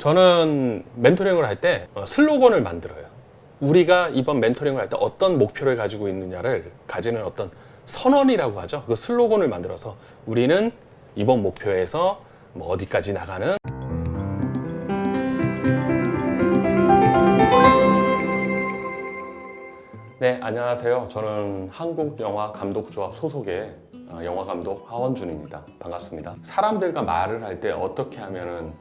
저는 멘토링을 할 때 슬로건을 만들어요. 우리가 이번 멘토링을 할 때 어떤 목표를 가지고 있느냐를 가지는 어떤 선언이라고 하죠. 그 슬로건을 만들어서 우리는 이번 목표에서 뭐 어디까지 나가는 네, 안녕하세요. 저는 한국영화감독조합 소속의 영화감독 하원준입니다. 반갑습니다. 사람들과 말을 할 때 어떻게 하면은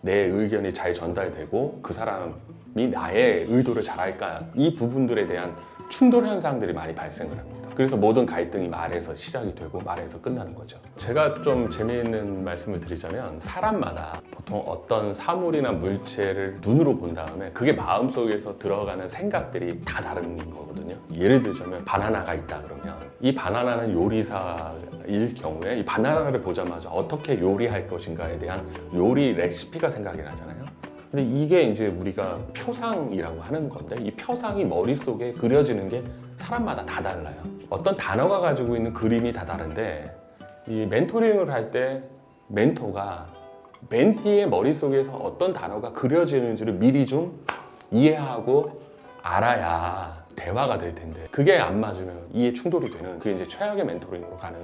내 의견이 잘 전달되고 그 사람이 나의 의도를 잘 알까, 이 부분들에 대한 충돌 현상들이 많이 발생을 합니다. 그래서 모든 갈등이 말에서 시작이 되고 말에서 끝나는 거죠. 제가 좀 재미있는 말씀을 드리자면, 사람마다 보통 어떤 사물이나 물체를 눈으로 본 다음에 그게 마음속에서 들어가는 생각들이 다 다른 거거든요. 예를 들자면 바나나가 있다 그러면, 이 바나나는 요리사일 경우에 이 바나나를 보자마자 어떻게 요리할 것인가에 대한 요리 레시피가 생각이 나잖아요. 근데 이게 이제 우리가 표상이라고 하는 건데, 이 표상이 머릿속에 그려지는 게 사람마다 다 달라요. 어떤 단어가 가지고 있는 그림이 다 다른데, 이 멘토링을 할 때 멘토가 멘티의 머릿속에서 어떤 단어가 그려지는지를 미리 좀 이해하고 알아야 대화가 될 텐데, 그게 안 맞으면 이해 충돌이 되는, 그게 이제 최악의 멘토링으로 가는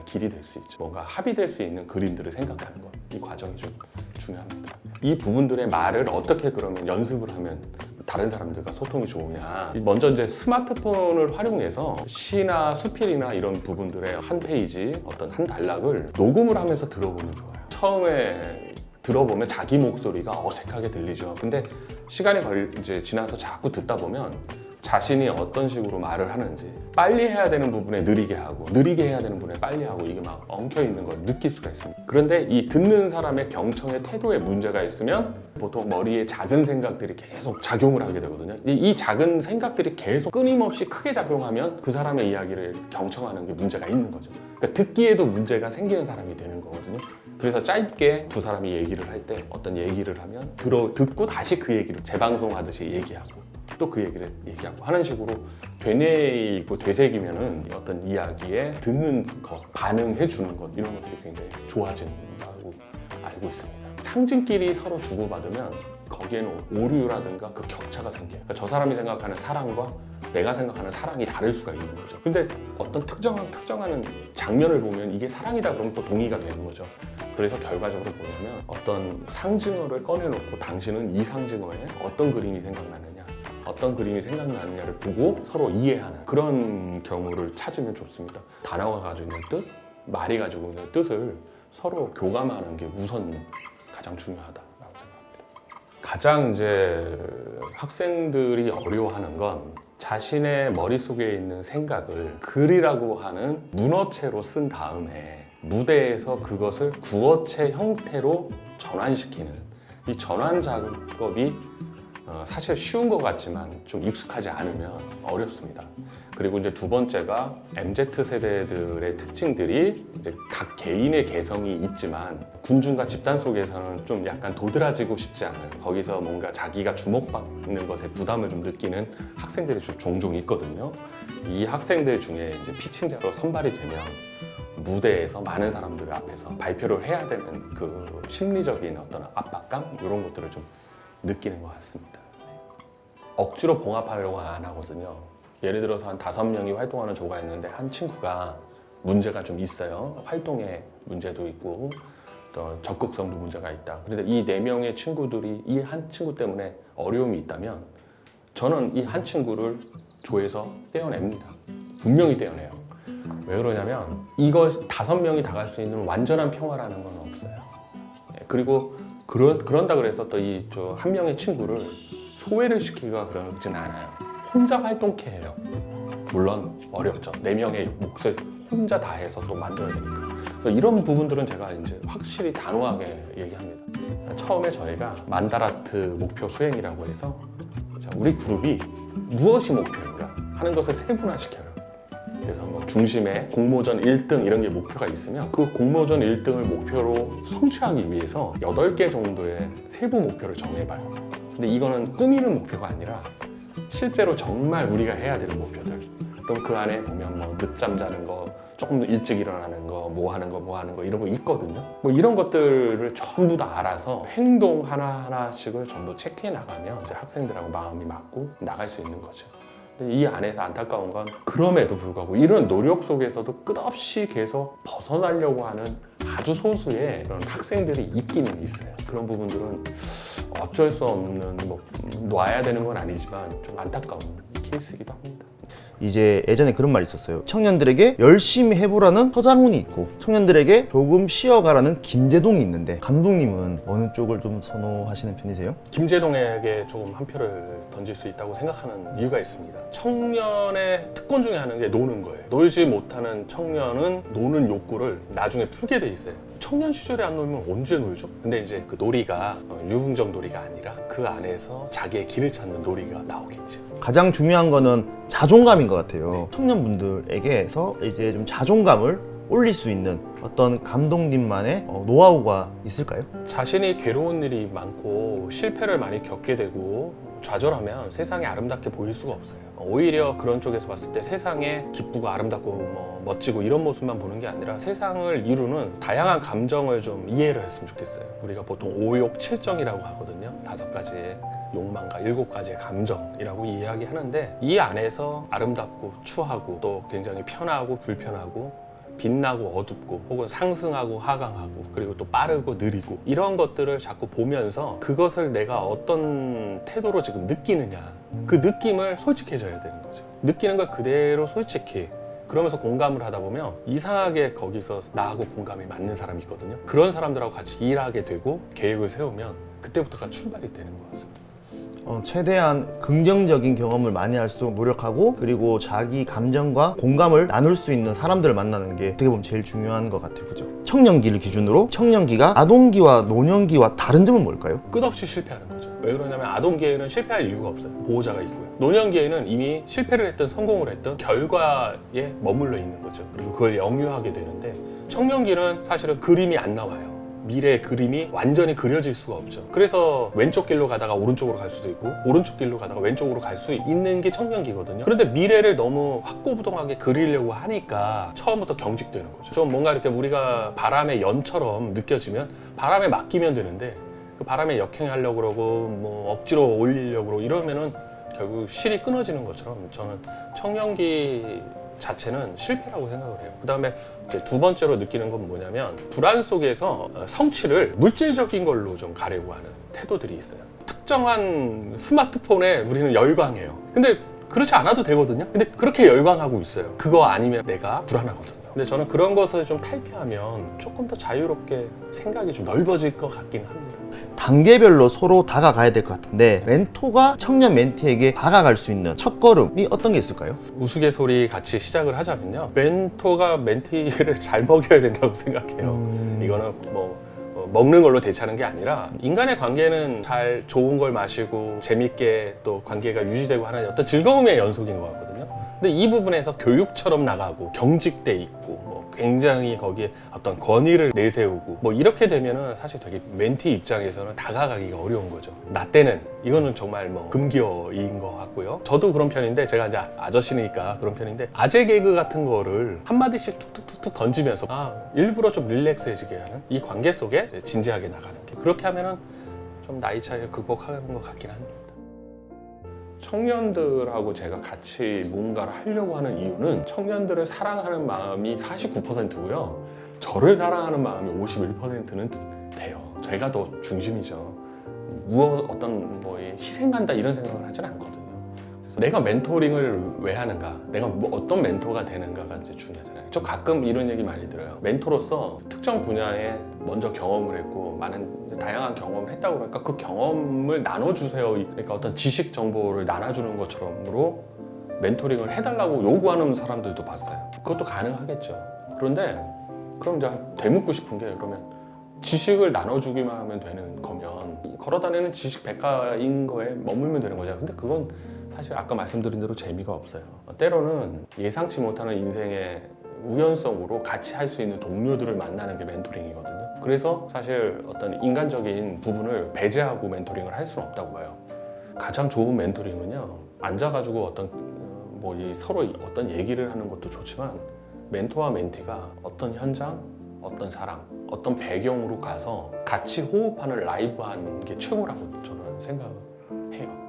길이 될 수 있죠. 뭔가 합의될 수 있는 그림들을 생각하는 것, 이 과정이 좀 중요합니다. 이 부분들의 말을 어떻게 그러면 연습을 하면 다른 사람들과 소통이 좋으냐. 먼저 이제 스마트폰을 활용해서 시나 수필이나 이런 부분들의 한 페이지, 어떤 한 단락을 녹음을 하면서 들어보면 좋아요. 처음에 들어보면 자기 목소리가 어색하게 들리죠. 근데 시간이 이제 지나서 자꾸 듣다 보면 자신이 어떤 식으로 말을 하는지, 빨리 해야 되는 부분에 느리게 하고 느리게 해야 되는 부분에 빨리 하고, 이게 막 엉켜있는 걸 느낄 수가 있습니다. 그런데 이 듣는 사람의 경청의 태도에 문제가 있으면 보통 머리에 작은 생각들이 계속 작용을 하게 되거든요. 이 작은 생각들이 계속 끊임없이 크게 작용하면 그 사람의 이야기를 경청하는 게 문제가 있는 거죠. 그러니까 듣기에도 문제가 생기는 사람이 되는 거거든요. 그래서 짧게 두 사람이 얘기를 할 때 어떤 얘기를 하면 듣고 다시 그 얘기를 재방송하듯이 얘기하고 또 그 얘기를 얘기하고 하는 식으로 되뇌이고 되새기면은 어떤 이야기에 듣는 것, 반응해 주는 것, 이런 것들이 굉장히 좋아진다고 알고 있습니다. 상징끼리 서로 주고받으면 거기에는 오류라든가 그 격차가 생겨요. 그러니까 저 사람이 생각하는 사랑과 내가 생각하는 사랑이 다를 수가 있는 거죠. 근데 어떤 특정하는 장면을 보면 이게 사랑이다 그러면 또 동의가 되는 거죠. 그래서 결과적으로 뭐냐면, 어떤 상징어를 꺼내놓고 당신은 이 상징어에 어떤 그림이 생각나느냐, 어떤 그림이 생각나느냐를 보고 서로 이해하는 그런 경우를 찾으면 좋습니다. 단어가 가지고 있는 뜻, 말이 가지고 있는 뜻을 서로 교감하는 게 우선 가장 중요하다라고 생각합니다. 가장 이제 학생들이 어려워하는 건 자신의 머릿속에 있는 생각을 글이라고 하는 문어체로 쓴 다음에 무대에서 그것을 구어체 형태로 전환시키는, 이 전환 작업이 사실 쉬운 것 같지만 좀 익숙하지 않으면 어렵습니다. 그리고 이제 두 번째가 MZ세대들의 특징들이 이제 각 개인의 개성이 있지만 군중과 집단 속에서는 좀 약간 도드라지고 싶지 않은, 거기서 뭔가 자기가 주목받는 것에 부담을 좀 느끼는 학생들이 좀 종종 있거든요. 이 학생들 중에 이제 피칭자로 선발이 되면 무대에서 많은 사람들 앞에서 발표를 해야 되는 그 심리적인 어떤 압박감, 이런 것들을 좀 느끼는 것 같습니다. 억지로 봉합하려고 안 하거든요. 예를 들어서 한 5명이 활동하는 조가 있는데 한 친구가 문제가 좀 있어요. 활동에 문제도 있고 또 적극성도 문제가 있다. 그런데 이 4명의 친구들이 이 한 친구 때문에 어려움이 있다면 저는 이 한 친구를 조에서 떼어냅니다. 분명히 떼어내요. 왜 그러냐면 이거 5명이 다 갈 수 있는 완전한 평화라는 건 없어요. 그리고 그런다 그래서 또 이 한 명의 친구를 소외를 시키기가 그러진 않아요. 혼자 활동케 해요. 물론 어렵죠. 4명의 몫을 혼자 다 해서 또 만들어야 되니까. 이런 부분들은 제가 이제 확실히 단호하게 얘기합니다. 처음에 저희가 만다라트 목표 수행이라고 해서 우리 그룹이 무엇이 목표인가 하는 것을 세분화시켜요. 그래서 뭐 중심에 공모전 1등 이런 게 목표가 있으면 그 공모전 1등을 목표로 성취하기 위해서 8개 정도의 세부 목표를 정해봐요. 근데 이거는 꾸미는 목표가 아니라 실제로 정말 우리가 해야 되는 목표들. 그럼 그 안에 보면 뭐 늦잠 자는 거 조금 일찍 일어나는 거, 뭐 하는 거 이런 거 있거든요. 뭐 이런 것들을 전부 다 알아서 행동 하나하나씩을 전부 체크해 나가면 이제 학생들하고 마음이 맞고 나갈 수 있는 거죠. 근데 이 안에서 안타까운 건 그럼에도 불구하고 이런 노력 속에서도 끝없이 계속 벗어나려고 하는 아주 소수의 그런 학생들이 있기는 있어요. 그런 부분들은 어쩔 수 없는, 뭐 놔야 되는 건 아니지만 좀 안타까운 케이스이기도 합니다. 이제 예전에 그런 말이 있었어요. 청년들에게 열심히 해보라는 서장훈이 있고 청년들에게 조금 쉬어가라는 김제동이 있는데, 감독님은 어느 쪽을 좀 선호하시는 편이세요? 김제동에게 조금 한 표를 던질 수 있다고 생각하는 이유가 있습니다. 청년의 특권 중에 하나는 게 노는 거예요. 놀지 못하는 청년은 노는 욕구를 나중에 풀게 돼 있어요. 청년 시절에 안 놀면 언제 놀죠? 근데 이제 그 놀이가 유흥적 놀이가 아니라 그 안에서 자기의 길을 찾는 놀이가 나오겠죠. 가장 중요한 거는 자존감인 것 같아요. 청년분들에게서 이제 좀 자존감을 올릴 수 있는 어떤 감독님만의 노하우가 있을까요? 자신이 괴로운 일이 많고 실패를 많이 겪게 되고 좌절하면 세상이 아름답게 보일 수가 없어요. 오히려 그런 쪽에서 봤을 때 세상에 기쁘고 아름답고 뭐 멋지고 이런 모습만 보는 게 아니라 세상을 이루는 다양한 감정을 좀 이해를 했으면 좋겠어요. 우리가 보통 5욕 7정이라고 하거든요. 5가지의 욕망과 7가지의 감정이라고 이야기하는데, 이 안에서 아름답고 추하고 또 굉장히 편하고 불편하고 빛나고 어둡고 혹은 상승하고 하강하고 그리고 또 빠르고 느리고 이런 것들을 자꾸 보면서 그것을 내가 어떤 태도로 지금 느끼느냐, 그 느낌을 솔직해져야 되는 거죠. 느끼는 걸 그대로 솔직히, 그러면서 공감을 하다 보면 이상하게 거기서 나하고 공감이 맞는 사람이 있거든요. 그런 사람들하고 같이 일하게 되고 계획을 세우면 그때부터가 출발이 되는 것 같습니다. 최대한 긍정적인 경험을 많이 할수록 노력하고, 그리고 자기 감정과 공감을 나눌 수 있는 사람들을 만나는 게 어떻게 보면 제일 중요한 것 같아요. 그죠? 청년기를 기준으로 청년기가 아동기와 노년기와 다른 점은 뭘까요? 끝없이 실패하는 거죠. 왜 그러냐면 아동기에는 실패할 이유가 없어요. 보호자가 있고요. 노년기에는 이미 실패를 했든 성공을 했든 결과에 머물러 있는 거죠. 그리고 그걸 영유하게 되는데, 청년기는 사실은 그림이 안 나와요. 미래의 그림이 완전히 그려질 수가 없죠. 그래서 왼쪽 길로 가다가 오른쪽으로 갈 수도 있고 오른쪽 길로 가다가 왼쪽으로 갈 수 있는 게 청년기거든요. 그런데 미래를 너무 확고부동하게 그리려고 하니까 처음부터 경직되는 거죠. 좀 뭔가 이렇게 우리가 바람의 연처럼 느껴지면 바람에 맡기면 되는데, 그 바람에 역행하려고 그러고 뭐 억지로 올리려고 그러고 이러면은 결국 실이 끊어지는 것처럼 저는 청년기 자체는 실패라고 생각을 해요. 그 다음에 두 번째로 느끼는 건 뭐냐면, 불안 속에서 성취를 물질적인 걸로 좀 가려고 하는 태도들이 있어요. 특정한 스마트폰에 우리는 열광해요. 근데 그렇지 않아도 되거든요. 근데 그렇게 열광하고 있어요. 그거 아니면 내가 불안하거든요. 근데 저는 그런 것을 좀 탈피하면 조금 더 자유롭게 생각이 좀 넓어질 것 같긴 합니다. 단계별로 서로 다가가야 될 것 같은데, 멘토가 청년 멘티에게 다가갈 수 있는 첫걸음이 어떤 게 있을까요? 우스갯소리 같이 시작을 하자면요, 멘토가 멘티를 잘 먹여야 된다고 생각해요. 이거는 뭐 먹는 걸로 대체하는 게 아니라, 인간의 관계는 잘 좋은 걸 마시고 재밌게 또 관계가 유지되고 하는 어떤 즐거움의 연속인 것 같거든요. 근데 이 부분에서 교육처럼 나가고 경직돼 있고 뭐 굉장히 거기에 어떤 권위를 내세우고 뭐 이렇게 되면은 사실 되게 멘티 입장에서는 다가가기가 어려운 거죠. 나 때는 이거는 정말 뭐 금기어인 것 같고요. 저도 그런 편인데, 제가 이제 아저씨니까 그런 편인데, 아재 개그 같은 거를 한마디씩 툭툭툭툭 던지면서 일부러 좀 릴렉스해지게 하는 이 관계 속에 진지하게 나가는 게, 그렇게 하면은 좀 나이 차이를 극복하는 것 같긴 합니다. 청년들하고 제가 같이 뭔가를 하려고 하는 이유는, 청년들을 사랑하는 마음이 49%고요. 저를 사랑하는 마음이 51%는 돼요. 제가 더 중심이죠. 어떤 희생한다 이런 생각을 하지는 않거든요. 그래서 내가 멘토링을 왜 하는가, 내가 어떤 멘토가 되는가가 이제 중요하잖아요. 저 가끔 이런 얘기 많이 들어요. 멘토로서 특정 분야에 먼저 경험을 했고 많은 다양한 경험을 했다고 그러니까 그 경험을 나눠주세요. 그러니까 어떤 지식 정보를 나눠주는 것처럼으로 멘토링을 해달라고 요구하는 사람들도 봤어요. 그것도 가능하겠죠. 그런데 그럼 이제 되묻고 싶은 게, 그러면 지식을 나눠주기만 하면 되는 거면 걸어다니는 지식 백과인 거에 머물면 되는 거잖아요. 근데 그건 사실 아까 말씀드린 대로 재미가 없어요. 때로는 예상치 못하는 인생의 우연성으로 같이 할 수 있는 동료들을 만나는 게 멘토링이거든요. 그래서 사실 어떤 인간적인 부분을 배제하고 멘토링을 할 수는 없다고 봐요. 가장 좋은 멘토링은요, 앉아가지고 어떤 서로 어떤 얘기를 하는 것도 좋지만 멘토와 멘티가 어떤 현장, 어떤 사람, 어떤 배경으로 가서 같이 호흡하는 라이브 하는 게 최고라고 저는 생각을 해요.